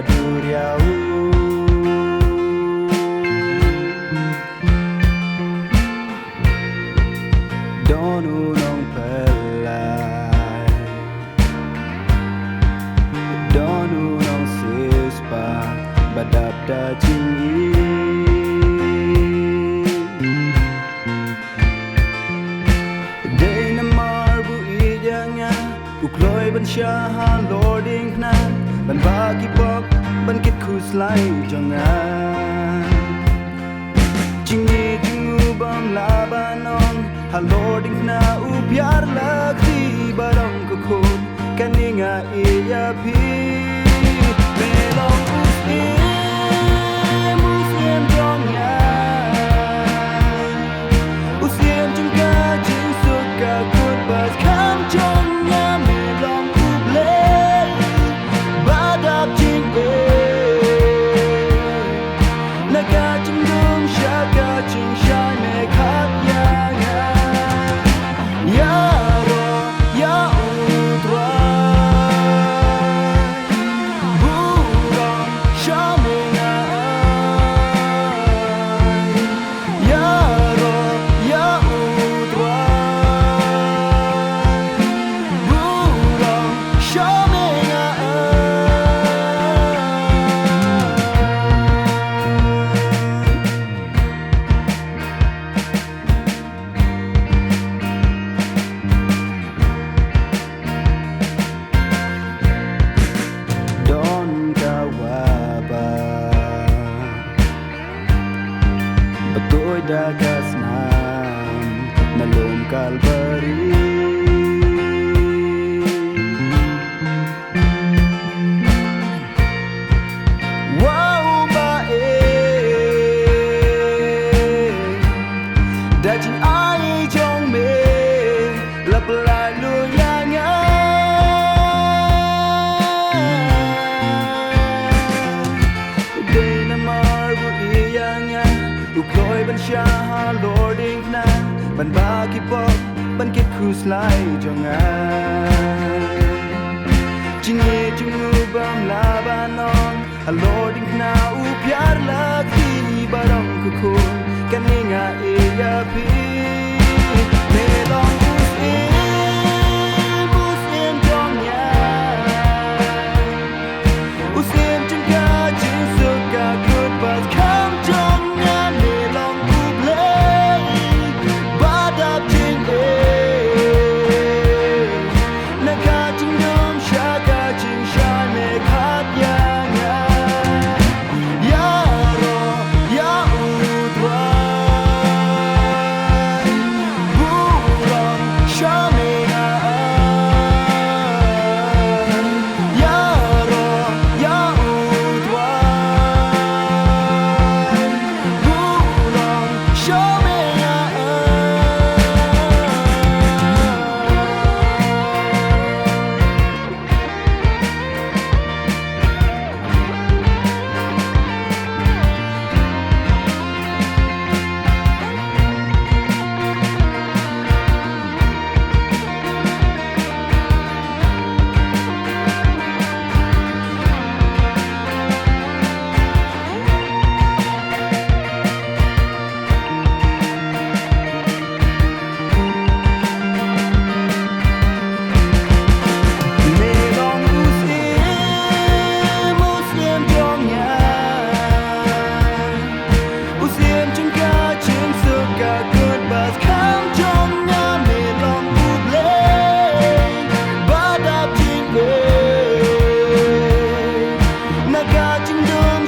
duriau donu nong pelai donu nong sispa badap da jingi Ukloi ban syaha lording na ban bagi pop ban kit kuslai jonga jingi jingu bam labanon ha lording na ubiar lakti barong kukun kaninga iya pi melong muslim jongya usiem jengka jing suka kut bas kam jongnya dagas nam nalom kalbari wow ba dajin ai jong me lap lai lu yang de na mar bu yang ukloi ban syaha lording na ban bagi pop ban kit kuslai jonga jingi jingu bam labanon a lording na upiar lakti barong kukun kaninga iya pi melong muslim jongya uslim jengka jing suka kut pas kam jongnya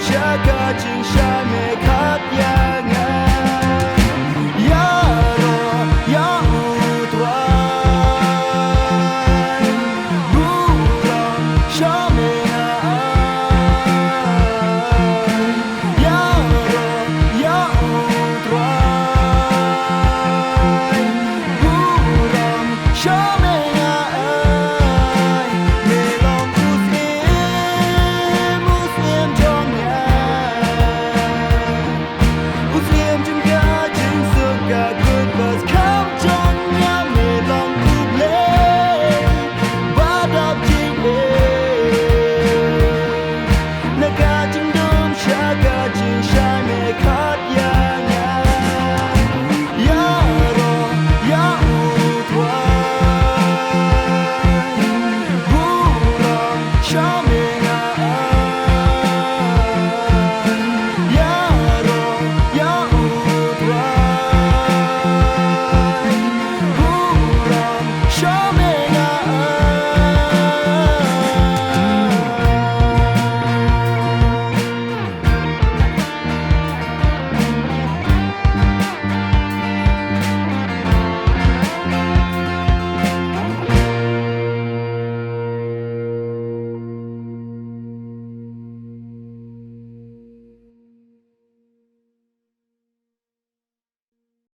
Shaka